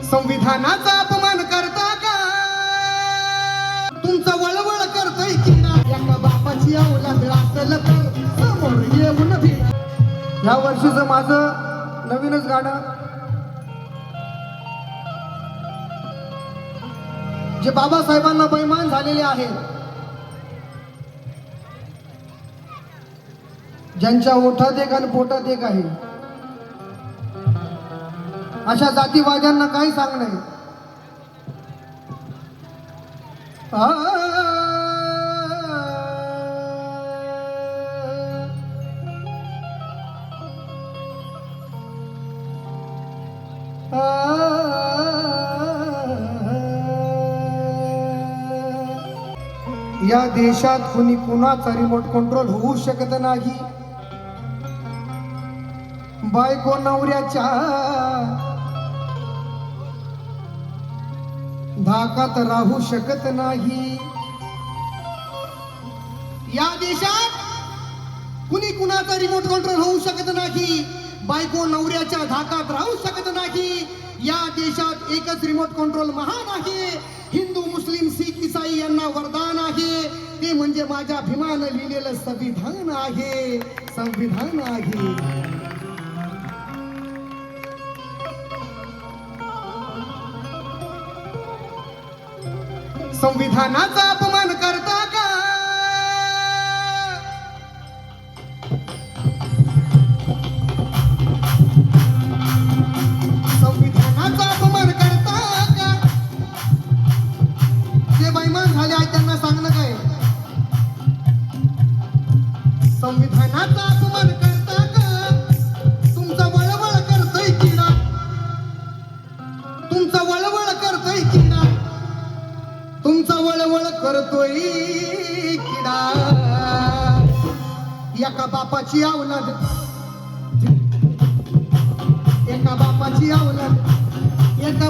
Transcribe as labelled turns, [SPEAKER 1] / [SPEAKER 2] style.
[SPEAKER 1] संविधानाचा अपमान करता का? तुमचा वळवळ करतोय किडा. एका बापाची अवलाद असेल तर समोर येऊन भिडा. या वर्षीचं माझं नवीनच गाणं, जे बाबासाहेबांना बैमान झालेले आहेत, ज्यांच्या ओठात एक आणि पोटात एक आहे, अशा जातीवाद्यांना काही सांग नाही. या देशात कुणी कुणाचा रिमोट कंट्रोल होऊ शकत नाही. बायको नवऱ्याच्या धाकात राहू शकत नाही. या देशात कुणी कुणाचा रिमोट कंट्रोल होऊ शकत नाही. बायको नवऱ्याच्या धाकात राहू शकत नाही. या देशात एकच रिमोट कंट्रोल महान आहे. हिंदू मुस्लिम सिख ईसाई यांना वरदान आहे. ते म्हणजे माझ्या भीमानं लिहिलेलं संविधान आहे. संविधान आहे. संविधानाचा अपमान करता का? संविधानाचा अपमान करता का? जे बैमान झाले आहेत त्यांना सांगणं काय? संविधानाचा अपमान करता का? तुमचा वळवळ करतोय किडा. तुमचा वळवळ करतोय किडा. तुमचा वळवळ करतोय किडा. एका बापाची अवलाद, एका बापाची अवलाद, एका